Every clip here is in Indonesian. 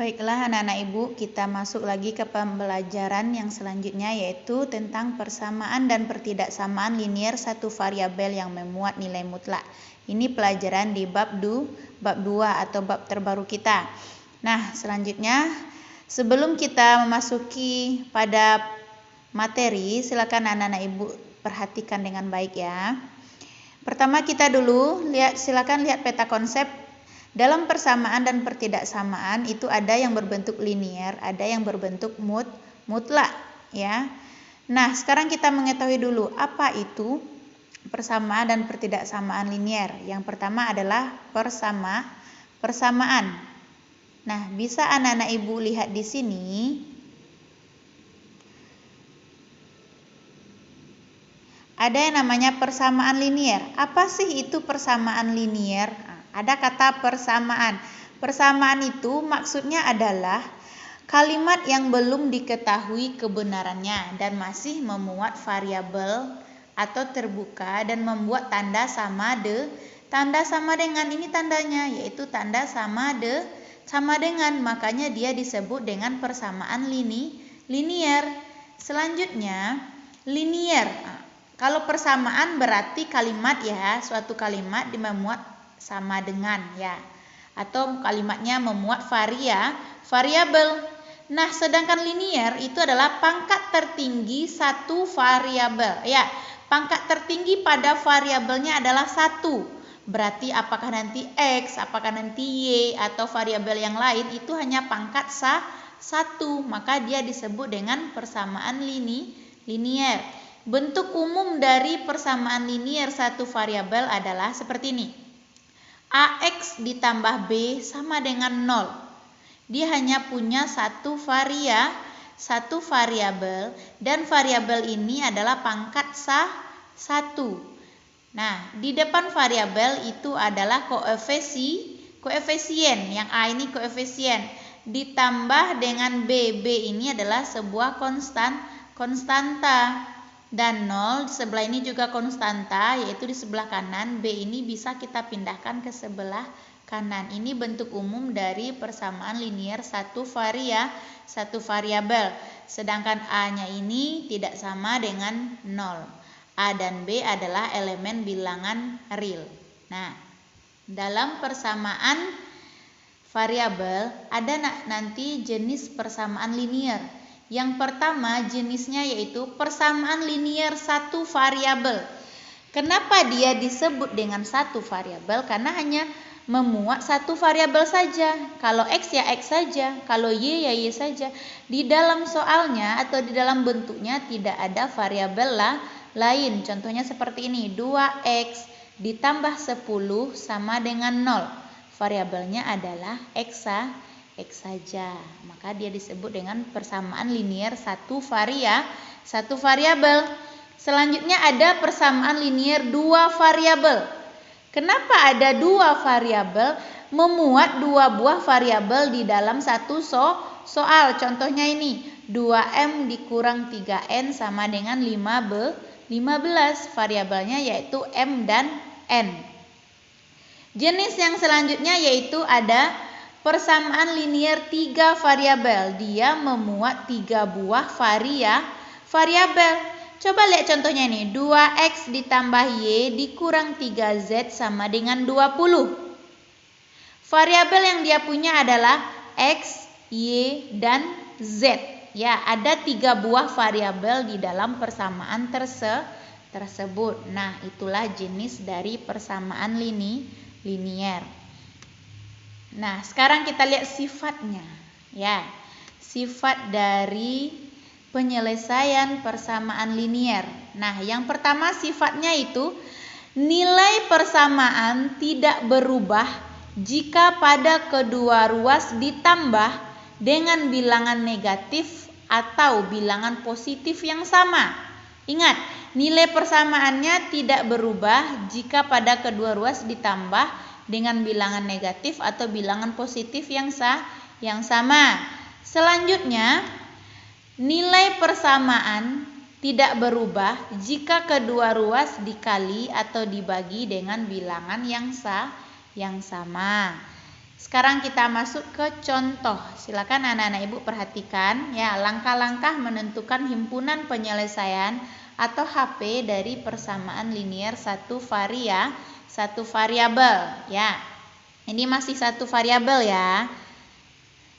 Baiklah anak-anak ibu, kita masuk lagi ke pembelajaran yang selanjutnya, yaitu tentang persamaan dan pertidaksamaan linier satu variabel yang memuat nilai mutlak. Ini pelajaran di bab 2 atau bab terbaru kita. Nah, selanjutnya sebelum kita memasuki pada materi, silakan anak-anak ibu perhatikan dengan baik ya. Pertama kita dulu silakan lihat peta konsep. Dalam persamaan dan pertidaksamaan itu ada yang berbentuk linier, ada yang berbentuk mutlak ya. Nah, sekarang kita mengetahui dulu apa itu persamaan dan pertidaksamaan linier. Yang pertama adalah persamaan. Nah, bisa anak-anak ibu lihat di sini. Ada yang namanya persamaan linier. Apa sih itu persamaan linier? Ada kata persamaan. Persamaan itu maksudnya adalah kalimat yang belum diketahui kebenarannya dan masih memuat variabel atau terbuka dan membuat tanda sama dengan, ini tandanya yaitu tanda sama dengan, makanya dia disebut dengan persamaan linier. Selanjutnya linier. Kalau persamaan berarti kalimat ya, suatu kalimat memuat sama dengan ya, atau kalimatnya memuat variabel. Nah, sedangkan linier itu adalah pangkat tertinggi satu variabel ya. Pangkat tertinggi pada variabelnya adalah 1. Berarti apakah nanti X, apakah nanti Y atau variabel yang lain itu hanya pangkat 1, maka dia disebut dengan persamaan linier. Bentuk umum dari persamaan linier satu variabel adalah seperti ini. AX ditambah B sama dengan 0. Dia hanya punya satu variabel dan variabel ini adalah pangkat 1. Nah, di depan variabel itu adalah koefisien. Yang A ini koefisien ditambah dengan B. B ini adalah sebuah konstanta. Dan 0 di sebelah ini juga konstanta, yaitu di sebelah kanan. B ini bisa kita pindahkan ke sebelah kanan. Ini bentuk umum dari persamaan linier satu variabel. Sedangkan A-nya ini tidak sama dengan 0. A dan B adalah elemen bilangan real. Nah, dalam persamaan variabel ada nanti jenis persamaan linier. Yang pertama jenisnya yaitu persamaan linier satu variabel. Kenapa dia disebut dengan satu variabel? Karena hanya memuat satu variabel saja. Kalau X ya X saja, kalau Y ya Y saja. Di dalam soalnya atau di dalam bentuknya tidak ada variabel lain. Contohnya seperti ini, 2X ditambah 10 sama dengan 0. Variabelnya adalah X saja, maka dia disebut dengan persamaan linier satu variabel. Selanjutnya ada persamaan linier dua variabel. Kenapa ada dua variabel? Memuat dua buah variabel di dalam satu soal. Contohnya ini, 2M dikurang 3N sama dengan 15. Variabelnya yaitu M dan N. Jenis yang selanjutnya yaitu ada persamaan linier 3 variabel. Dia memuat 3 buah variabel. Coba lihat contohnya ini. 2X ditambah Y dikurang 3Z sama dengan 20. Variabel yang dia punya adalah X, Y, dan Z. Ya, ada 3 buah variabel di dalam persamaan tersebut. Nah, itulah jenis dari persamaan linier. Nah, sekarang kita lihat sifatnya. Ya, sifat dari penyelesaian persamaan linier. Nah, yang pertama sifatnya itu nilai persamaan tidak berubah jika pada kedua ruas ditambah dengan bilangan negatif atau bilangan positif yang sama. Ingat, nilai persamaannya tidak berubah jika pada kedua ruas ditambah dengan bilangan negatif atau bilangan positif yang sama. Selanjutnya, nilai persamaan tidak berubah jika kedua ruas dikali atau dibagi dengan bilangan yang sama. Sekarang kita masuk ke contoh. Silakan anak-anak ibu perhatikan ya, langkah-langkah menentukan himpunan penyelesaian atau HP dari persamaan linier satu variabel ya. Ini masih satu variabel ya.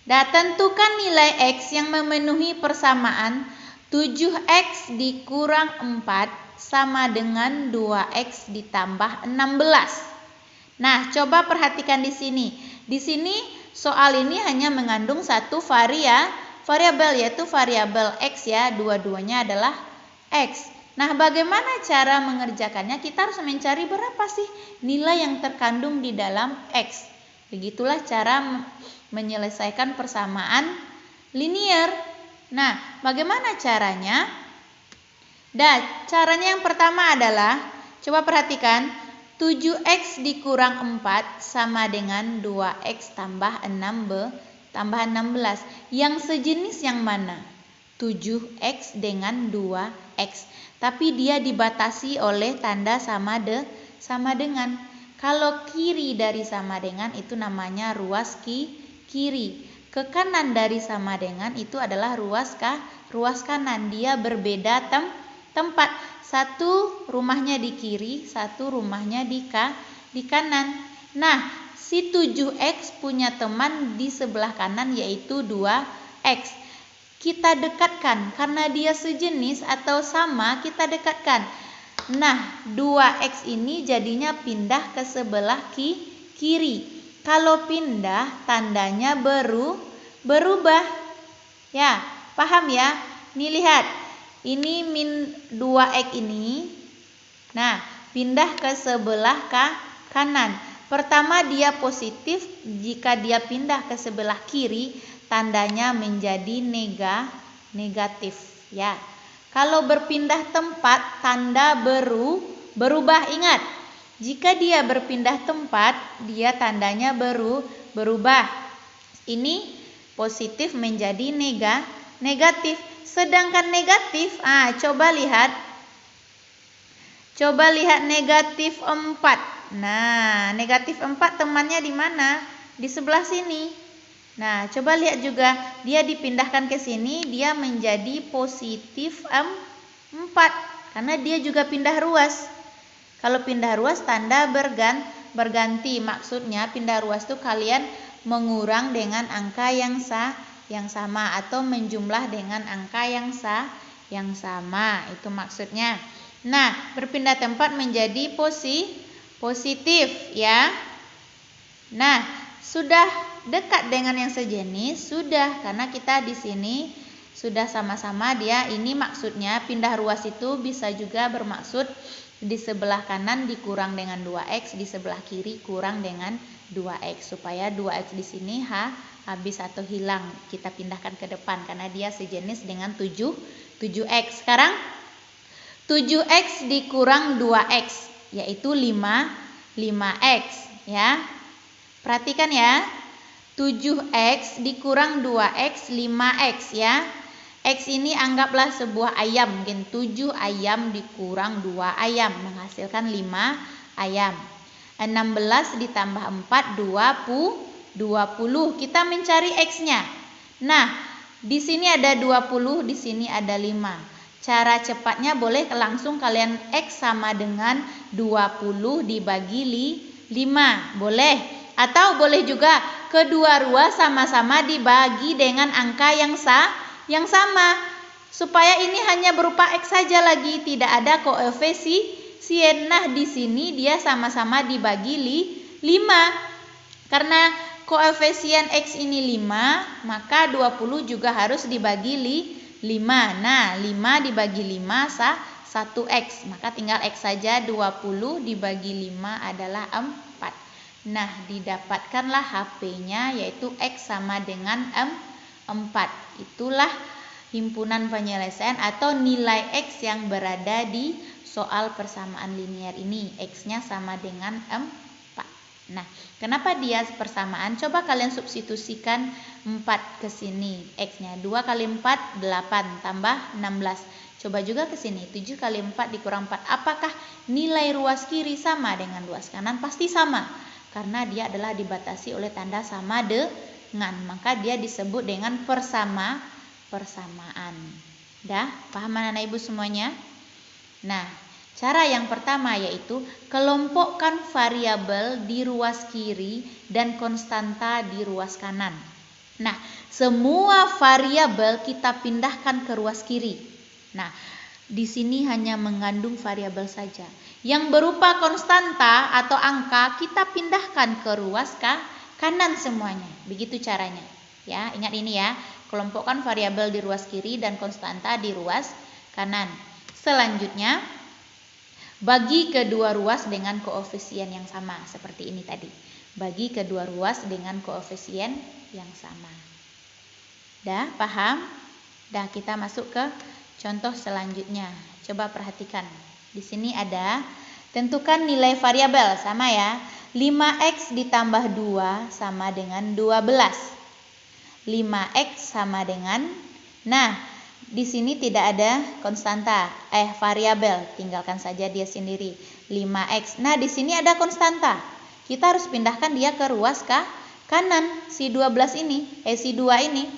Dan tentukan nilai X yang memenuhi persamaan 7X dikurang 4 sama dengan 2X ditambah 16. Nah, coba perhatikan di sini. Di sini soal ini hanya mengandung satu variabel yaitu variabel X ya, dua-duanya adalah X. Nah, bagaimana cara mengerjakannya? Kita harus mencari berapa sih nilai yang terkandung di dalam X. Begitulah cara menyelesaikan persamaan linier. Nah, bagaimana caranya? Caranya yang pertama adalah, coba perhatikan, 7X dikurang 4 sama dengan 2X tambah 16. Yang sejenis yang mana? 7X dengan 2X. Tapi dia dibatasi oleh tanda sama dengan. Kalau kiri dari sama dengan itu namanya ruas kiri. Ke kanan dari sama dengan itu adalah ruas kanan. Dia berbeda tempat. Satu rumahnya di kiri, satu rumahnya di kanan. Nah, si 7X punya teman di sebelah kanan yaitu 2X. Kita dekatkan, karena dia sejenis atau sama, kita dekatkan. Nah, 2X ini jadinya pindah ke sebelah kiri. Kalau pindah, tandanya berubah. Ya, paham ya? Nih lihat. Ini min 2X ini. Nah, pindah ke sebelah kanan. Pertama dia positif, jika dia pindah ke sebelah kiri, tandanya menjadi negatif ya. Kalau berpindah tempat, tanda berubah. Ingat, jika dia berpindah tempat, dia tandanya berubah. Ini positif menjadi negatif. Sedangkan negatif, coba lihat negatif 4. Nah, negatif 4 temannya di mana? Di sebelah sini. Nah, coba lihat juga, dia dipindahkan ke sini, dia menjadi positif 4. Karena dia juga pindah ruas. Kalau pindah ruas, tanda berganti. Maksudnya pindah ruas itu kalian mengurang dengan angka yang sama atau menjumlah dengan angka yang sama, itu maksudnya. Nah, berpindah tempat menjadi positif ya. Nah, sudah dekat dengan yang sejenis, sudah, karena kita di sini sudah sama-sama dia. Ini maksudnya pindah ruas itu bisa juga bermaksud di sebelah kanan dikurang dengan 2X, di sebelah kiri kurang dengan 2X, supaya 2X di sini habis atau hilang, kita pindahkan ke depan karena dia sejenis dengan 7X. Sekarang 7X dikurang 2X yaitu 5X ya. Perhatikan ya. 7X dikurang 2X 5X ya. X ini anggaplah sebuah ayam, mungkin 7 ayam dikurang 2 ayam menghasilkan 5 ayam. 16 ditambah 4 20. Kita mencari X-nya. Nah, di sini ada 20, di sini ada 5. Cara cepatnya boleh langsung kalian X sama dengan 20 dibagi 5. Boleh. Atau boleh juga kedua ruas sama-sama dibagi dengan angka yang sama. Supaya ini hanya berupa X saja lagi, tidak ada koefisien. Nah, di sini dia sama-sama dibagi 5. Karena koefisien X ini 5, maka 20 juga harus dibagi 5. Nah, 5 dibagi 5 1X. Maka tinggal X saja, 20 dibagi 5 adalah 4. Nah, didapatkanlah HP-nya yaitu X sama dengan 4. Itulah himpunan penyelesaian atau nilai X yang berada di soal persamaan linier ini. X-nya sama dengan 4. Nah, kenapa dia persamaan? Coba kalian substitusikan 4 ke sini. X-nya 2 kali 4 8 tambah 16. Coba juga ke sini 7 kali 4 dikurang 4. Apakah nilai ruas kiri sama dengan ruas kanan? Pasti sama. karena dia adalah dibatasi oleh tanda sama dengan, maka dia disebut dengan persamaan. Dah, paham anak-anak ibu semuanya? Nah, cara yang pertama yaitu kelompokkan variabel di ruas kiri dan konstanta di ruas kanan. Nah, semua variabel kita pindahkan ke ruas kiri. Nah, di sini hanya mengandung variabel saja. Yang berupa konstanta atau angka kita pindahkan ke ruas kanan semuanya. Begitu caranya. Ya, ingat ini ya. Kelompokkan variabel di ruas kiri dan konstanta di ruas kanan. Selanjutnya, bagi kedua ruas dengan koefisien yang sama seperti ini tadi. Bagi kedua ruas dengan koefisien yang sama. Dah, paham? Dah, kita masuk ke contoh selanjutnya. Coba perhatikan. Di sini ada tentukan nilai variabel, sama ya. 5x ditambah 2 sama dengan 12. 5x sama dengan, nah, di sini tidak ada konstanta, variabel, tinggalkan saja dia sendiri. 5x. Nah, di sini ada konstanta. Kita harus pindahkan dia ke ruas kanan, si 12 ini, si 2 ini.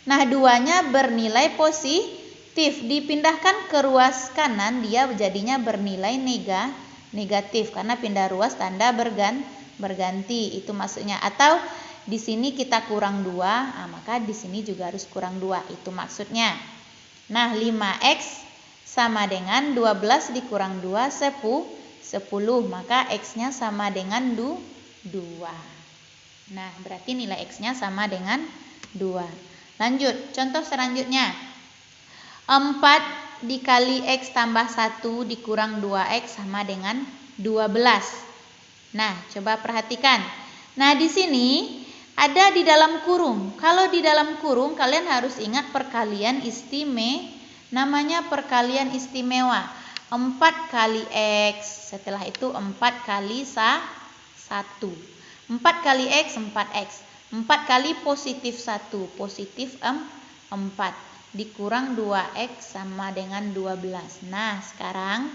Nah, 2-nya bernilai positif. Dipindahkan ke ruas kanan, dia jadinya bernilai negatif karena pindah ruas tanda berganti. Itu maksudnya. Atau di sini kita kurang 2, maka di sini juga harus kurang 2. Itu maksudnya. Nah, 5x sama dengan 12 dikurang 2, 10. Maka x-nya sama dengan 2. Nah, berarti nilai x-nya sama dengan 2. Lanjut, contoh selanjutnya. 4 dikali x tambah 1 dikurang 2x sama dengan 12. Nah, coba perhatikan. Nah, di sini ada di dalam kurung. Kalau di dalam kurung kalian harus ingat perkalian namanya perkalian istimewa. 4 kali x, setelah itu 4 kali 1. 4 kali x, 4x. 4 kali positif 1, positif 4. Dikurang 2x sama dengan 12. Nah, sekarang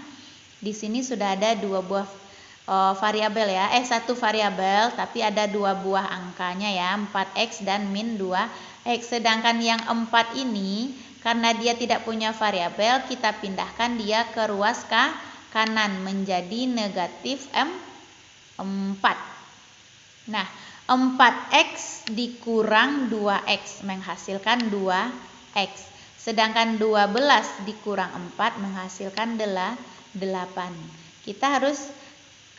di sini sudah ada 2 buah variabel ya. Satu variabel tapi ada 2 buah angkanya ya, 4x dan min 2x. Sedangkan yang 4 ini karena dia tidak punya variabel, kita pindahkan dia ke ruas kanan menjadi negatif 4. Nah, 4x dikurang 2x menghasilkan 2x. Sedangkan 12 dikurang 4 menghasilkan 8. Kita harus,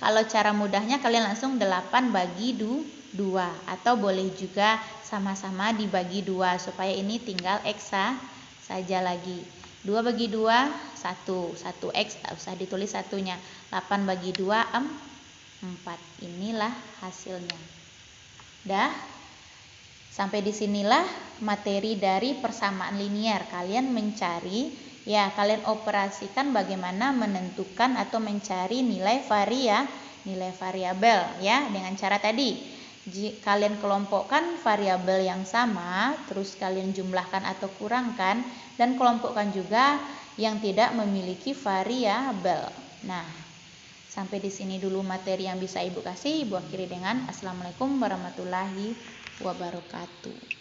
kalau cara mudahnya kalian langsung 8 bagi 2 atau boleh juga sama-sama dibagi 2 supaya ini tinggal x saja lagi. 2 bagi 2 1, 1x tak usah ditulis satunya. 8 bagi 2 4. Inilah hasilnya. Dah. Sampai disinilah materi dari persamaan linier. Kalian mencari, ya kalian operasikan bagaimana menentukan atau mencari nilai variabel ya dengan cara tadi. Kalian kelompokkan variabel yang sama, terus kalian jumlahkan atau kurangkan, dan kelompokkan juga yang tidak memiliki variabel. Nah, sampai di sini dulu materi yang bisa Ibu kasih. Ibu akhiri dengan Assalamualaikum warahmatullahi wabarakatuh.